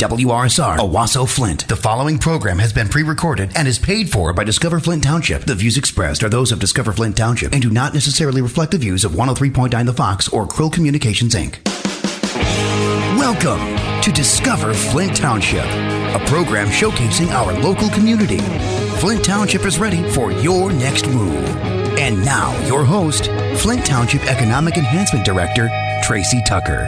WRSR, Owasso, Flint. The following program has been pre-recorded and is paid for by Discover Flint Township. The views expressed are those of Discover Flint Township and do not necessarily reflect the views of 103.9 The Fox or Krill Communications, Inc. Welcome to Discover Flint Township, a program showcasing our local community. Flint Township is ready for your next move. And now, your host, Flint Township Economic Enhancement Director, Tracey Tucker.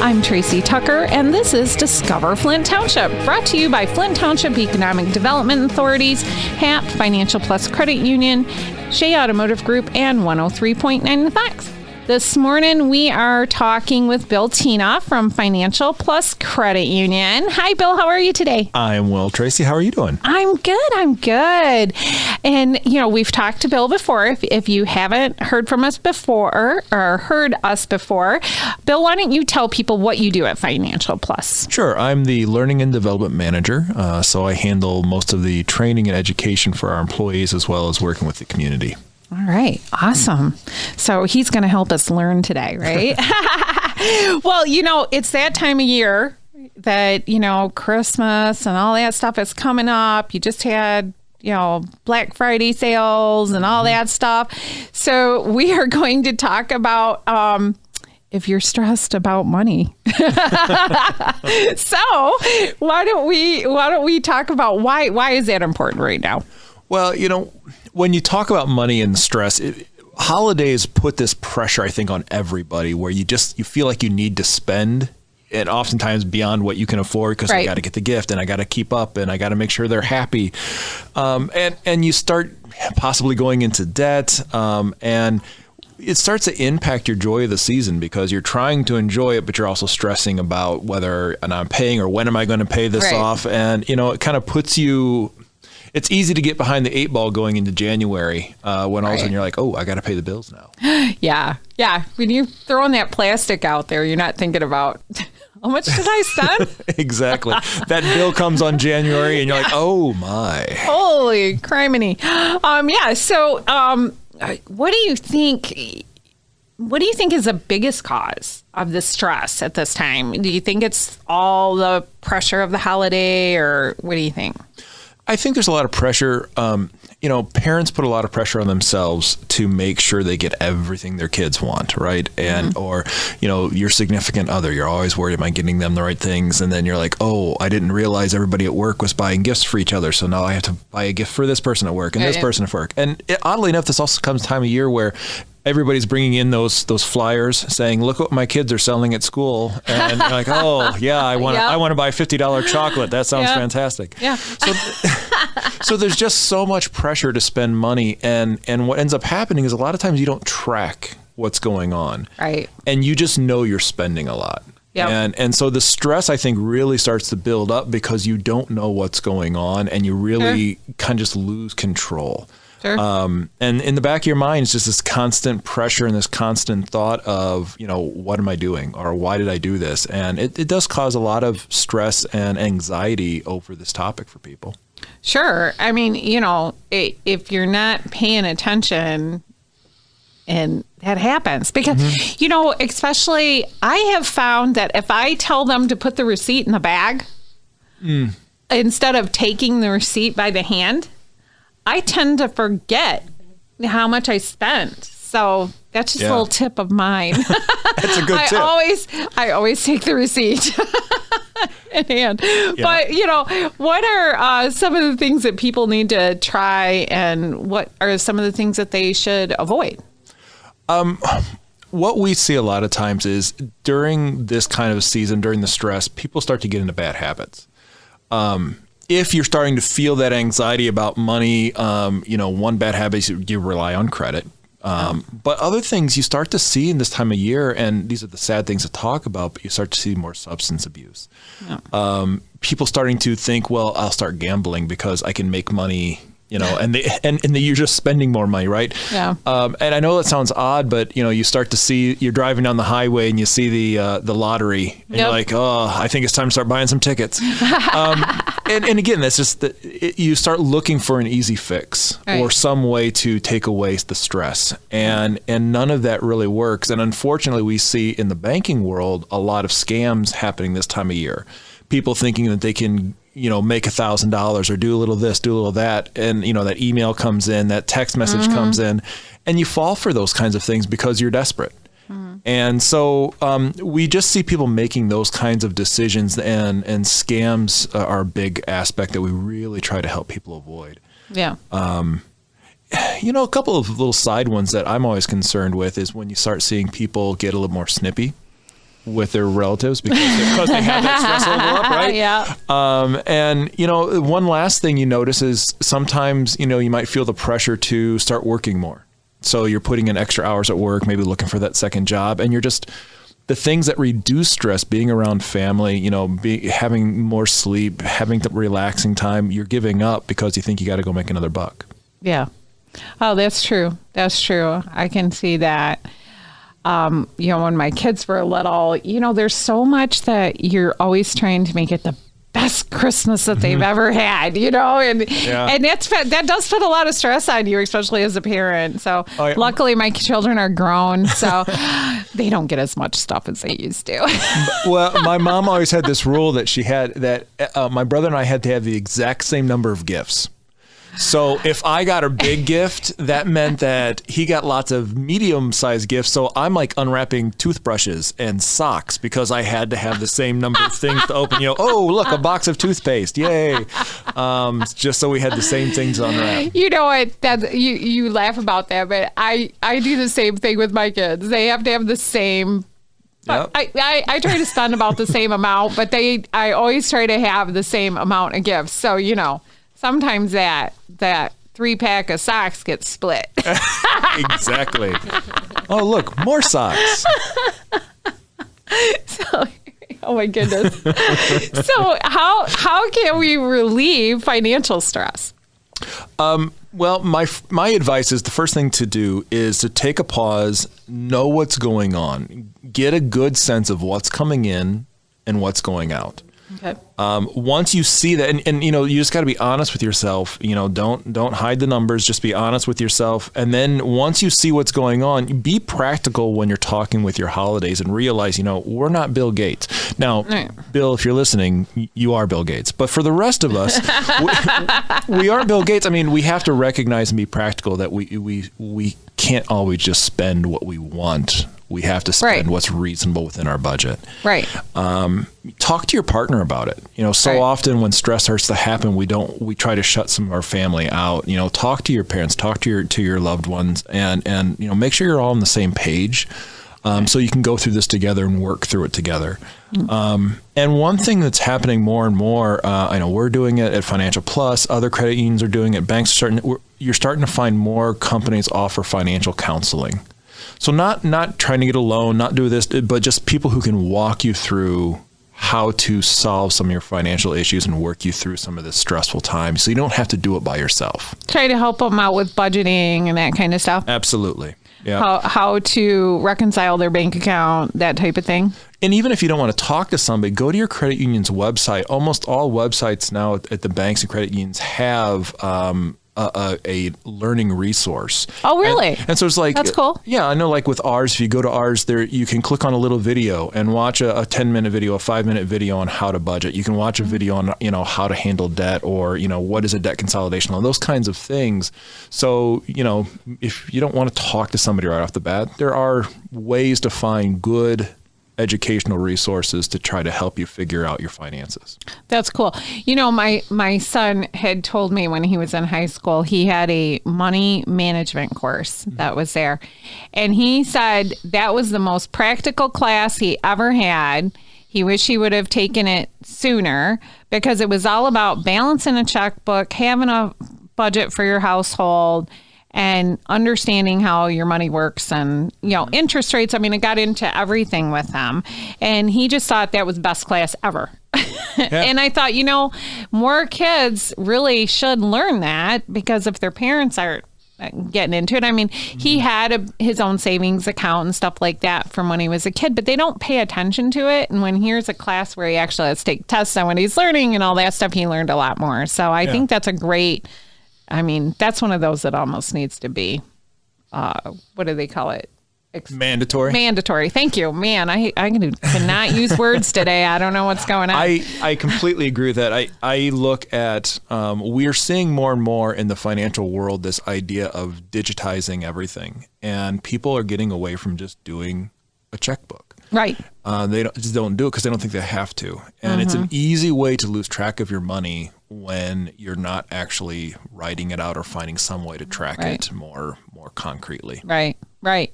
I'm Tracey Tucker, and this is Discover Flint Township, brought to you by Flint Township Economic Development Authorities, HAP, Financial Plus Credit Union, Shea Automotive Group, and 103.9 The Fox. This morning, we are talking with Bill Thena from Financial Plus Credit Union. Hi, Bill. How are you today? I'm well, Tracey. How are you doing? I'm good. And, we've talked to Bill before. If you haven't heard from us before or heard us before, Bill, why don't you tell people what you do at Financial Plus? Sure. I'm the Learning and Development Manager, so I handle most of the training and education for our employees as well as working with the community. All right. Awesome. So he's going to help us learn today, right? Well, it's that time of year that, Christmas and all that stuff is coming up. You just had, Black Friday sales and all that stuff. So we are going to talk about if you're stressed about money. So why don't we talk about why is that important right now? Well, when you talk about money and stress, holidays put this pressure, I think, on everybody where you feel like you need to spend, and oftentimes beyond what you can afford because I got to get the gift and I got to keep up and I got to make sure they're happy. And you start possibly going into debt, and it starts to impact your joy of the season because you're trying to enjoy it, but you're also stressing about whether I'm paying or when am I going to pay this off. And, it kind of puts you... It's easy to get behind the 8 ball going into January when all of a sudden you're like, oh, I got to pay the bills now. Yeah. When you're throwing that plastic out there, you're not thinking about how much did I spend? Exactly. That bill comes on January and you're like, oh my. Holy criminy. So what do you think? What do you think is the biggest cause of the stress at this time? Do you think it's all the pressure of the holiday, or what do you think? I think there's a lot of pressure. Parents put a lot of pressure on themselves to make sure they get everything their kids want, right? And or your significant other, you're always worried, am I getting them the right things? And then you're like, oh, I didn't realize everybody at work was buying gifts for each other, so now I have to buy a gift for this person at work and this person at work. And oddly enough, this also comes time of year where everybody's bringing in those flyers saying, "Look what my kids are selling at school," and you're like, "Oh yeah, I want to buy $50 chocolate. That sounds fantastic." Yeah. So there's just so much pressure to spend money, and what ends up happening is a lot of times you don't track what's going on, right? And you just know you're spending a lot. Yep. And so the stress, I think, really starts to build up because you don't know what's going on, and you really kind of just lose control. Sure. And in the back of your mind, it's just this constant pressure and this constant thought of, what am I doing or why did I do this? And it does cause a lot of stress and anxiety over this topic for people. Sure. I mean, if you're not paying attention, and that happens because, especially I have found that if I tell them to put the receipt in the bag instead of taking the receipt by the hand, I tend to forget how much I spent. So that's just a little tip of mine. That's a good tip. I always take the receipt in hand. Yeah. But, what are some of the things that people need to try, and what are some of the things that they should avoid? What we see a lot of times is during this kind of season, during the stress, people start to get into bad habits. If you're starting to feel that anxiety about money, one bad habit is you rely on credit. But other things you start to see in this time of year, and these are the sad things to talk about, but you start to see more substance abuse. Yeah. People starting to think, well, I'll start gambling because I can make money, and you're just spending more money, right? Yeah. And I know that sounds odd, but you start to see, you're driving down the highway and you see the lottery, and you're like, oh, I think it's time to start buying some tickets. And again, that's just you start looking for an easy fix or some way to take away the stress, and none of that really works. And unfortunately, we see in the banking world a lot of scams happening this time of year. people thinking that they can, make $1,000 or do a little this, do a little that. And, that email comes in, that text message comes in, and you fall for those kinds of things because you're desperate. And so we just see people making those kinds of decisions, and scams are a big aspect that we really try to help people avoid. Yeah. A couple of little side ones that I'm always concerned with is when you start seeing people get a little more snippy with their relatives because they have that stress level up, right? Yeah. And, one last thing you notice is sometimes, you might feel the pressure to start working more. So you're putting in extra hours at work, maybe looking for that second job, and you're just the things that reduce stress, being around family, having more sleep, having the relaxing time, you're giving up because you think you got to go make another buck. Yeah. Oh, that's true. That's true. I can see that. When my kids were little, there's so much that you're always trying to make it the best Christmas that they've ever had, and that does put a lot of stress on you, especially as a parent. So luckily my children are grown, so they don't get as much stuff as they used to. Well, my mom always had this rule that she had that my brother and I had to have the exact same number of gifts. So if I got a big gift, that meant that he got lots of medium-sized gifts. So I'm like unwrapping toothbrushes and socks because I had to have the same number of things to open. Oh, look, a box of toothpaste. Yay. Just so we had the same things to unwrap. You know what? You laugh about that, but I do the same thing with my kids. They have to have the same. Yep. I try to spend about the same amount, but I always try to have the same amount of gifts. So, sometimes that 3-pack of socks gets split. Exactly. Oh, look, more socks. Oh my goodness. So how can we relieve financial stress? Well, my advice is the first thing to do is to take a pause, know what's going on, get a good sense of what's coming in and what's going out. Okay. Once you see that, and you just got to be honest with yourself. Don't hide the numbers. Just be honest with yourself. And then once you see what's going on, be practical when you're talking with your holidays and realize, we're not Bill Gates. Now, right. Bill, if you're listening, you are Bill Gates. But for the rest of us, we aren't Bill Gates. I mean, we have to recognize and be practical that we can't always just spend what we want. We have to spend what's reasonable within our budget. Right. Talk to your partner about it. So often when stress starts to happen, we try to shut some of our family out. Talk to your parents, talk to your loved ones, and make sure you're all on the same page, so you can go through this together and work through it together. And one thing that's happening more and more, I know we're doing it at Financial Plus, other credit unions are doing it, banks are you're starting to find more companies offer financial counseling. So not trying to get a loan, not do this, but just people who can walk you through how to solve some of your financial issues and work you through some of this stressful time so you don't have to do it by yourself. Try to help them out with budgeting and that kind of stuff. Absolutely. Yeah. How to reconcile their bank account, that type of thing. And even if you don't want to talk to somebody, go to your credit union's website. Almost all websites now at the banks and credit unions have a learning resource. Oh, really? And so it's like, that's cool. Yeah, I know. Like with ours, if you go to ours, there you can click on a little video and watch a 10-minute video, a 5-minute video on how to budget. You can watch a video on how to handle debt, or what is a debt consolidation loan, those kinds of things. So if you don't want to talk to somebody right off the bat, there are ways to find good educational resources to try to help you figure out your finances. That's cool. My son had told me when he was in high school, he had a money management course that was there. And he said that was the most practical class he ever had. He wished he would have taken it sooner because it was all about balancing a checkbook, having a budget for your household, and understanding how your money works and, interest rates. I mean, I got into everything with them. And he just thought that was the best class ever. Yeah. And I thought, more kids really should learn that, because if their parents aren't getting into it. I mean, he had his own savings account and stuff like that from when he was a kid, but they don't pay attention to it. And when here's a class where he actually has to take tests on what he's learning and all that stuff, he learned a lot more. So I think that's a great... that's one of those that almost needs to be, what do they call it? Mandatory. Thank you. Man, I cannot use words today. I don't know what's going on. I completely agree with that. I look at, we're seeing more and more in the financial world this idea of digitizing everything. And people are getting away from just doing a checkbook. Right. They just don't do it because they don't think they have to. And it's an easy way to lose track of your money when you're not actually writing it out or finding some way to track it more concretely. Right.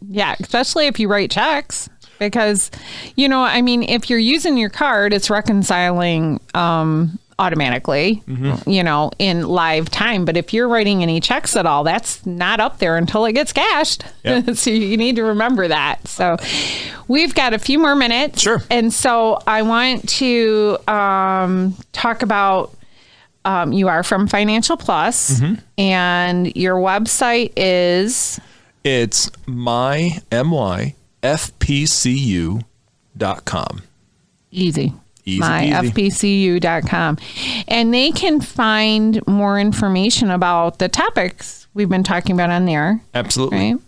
Yeah. Especially if you write checks, because, if you're using your card, it's reconciling automatically, in live time. But if you're writing any checks at all, that's not up there until it gets cashed. Yep. So you need to remember that. So we've got a few more minutes. Sure. And so I want to talk about, you are from Financial Plus, and your website is... It's myfpcu.com. Easy. myfpcu.com. And they can find more information about the topics we've been talking about on there. Absolutely. Right?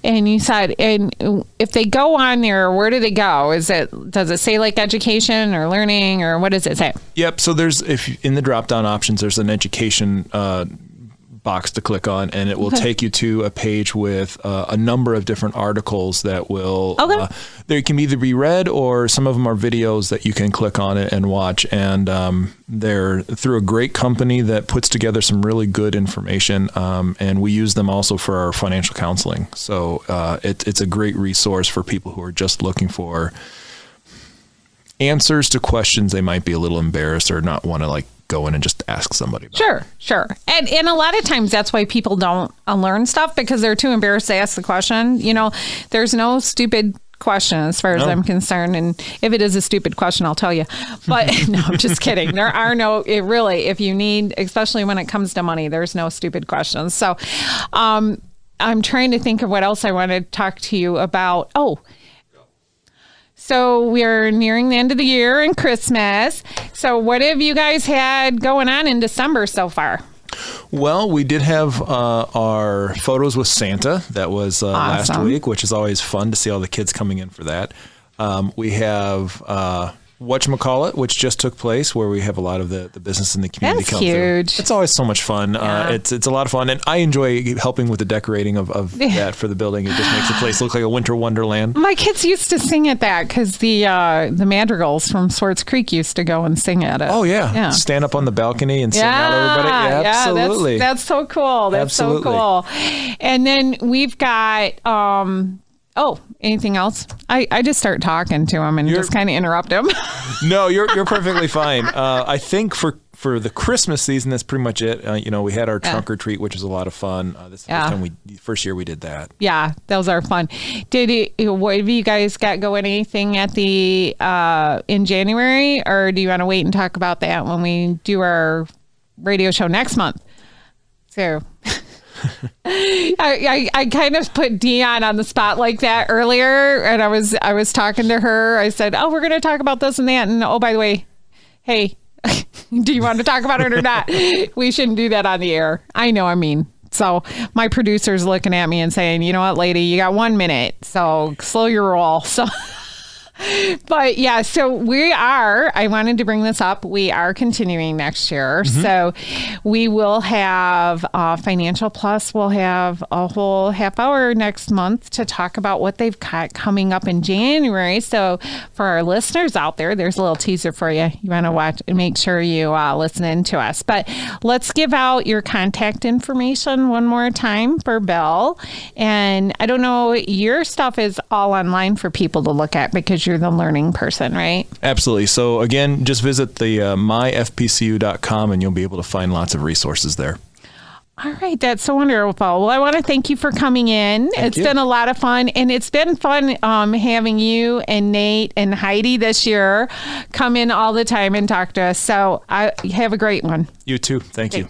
And you said, and if they go on there, where do they go? Does it say like education or learning, or what does it say? Yep. So if in the drop-down options, there's an education box to click on, and it will take you to a page with a number of different articles that will they can either be read, or some of them are videos that you can click on it and watch, and they're through a great company that puts together some really good information, and we use them also for our financial counseling. So it's a great resource for people who are just looking for answers to questions they might be a little embarrassed or not want to go in and just ask somebody about. Sure. And a lot of times that's why people don't learn stuff, because they're too embarrassed to ask the question. There's no stupid question as far as I'm concerned. And if it is a stupid question, I'll tell you. But no, I'm just kidding. There are if you need, especially when it comes to money, there's no stupid questions. So I'm trying to think of what else I want to talk to you about. So we're nearing the end of the year and Christmas. So what have you guys had going on in December so far? Well, we did have our photos with Santa. That was awesome. Last week, which is always fun to see all the kids coming in for that. We have whatchamacallit, which just took place, where we have a lot of the business in the community come huge. through. It's always so much fun. Yeah. It's a lot of fun, and I enjoy helping with the decorating of that for the building. It just makes the place look like a winter wonderland. My kids used to sing at that because the Madrigals from Swartz Creek used to go and sing at it. Oh yeah. Stand up on the balcony and sing out everybody. Yeah, absolutely. That's so cool. That's absolutely. So cool. And then we've got anything else? I just start talking to them and just kind of interrupt them. No, you're perfectly fine. I think for the Christmas season, that's pretty much it. We had our trunk or treat, which was a lot of fun. This is the first year we did that. Yeah, those are fun. What have you guys got going? Anything at the in January, or do you want to wait and talk about that when we do our radio show next month? So. I kind of put Dion on the spot like that earlier, and I was talking to her. I said, we're going to talk about this and that, and by the way, hey, do you want to talk about it or not? We shouldn't do that on the air. I know, so my producer's looking at me and saying, you know what, lady, you got 1 minute, so slow your roll. So but yeah, so I wanted to bring this up. We are continuing next year. So we will have Financial Plus. We'll have a whole half hour next month to talk about what they've got coming up in January. So for our listeners out there, there's a little teaser for you. You want to watch and make sure you listen in to us. But let's give out your contact information one more time for Bill. And I don't know, your stuff is all online for people to look at because you're the learning person, right? Absolutely. So again, just visit the myfpcu.com and you'll be able to find lots of resources there. All right. That's so wonderful. Well, I want to thank you for coming in. It's been a lot of fun, and it's been fun having you and Nate and Heidi this year come in all the time and talk to us. So I have a great one. You too. Thanks. You.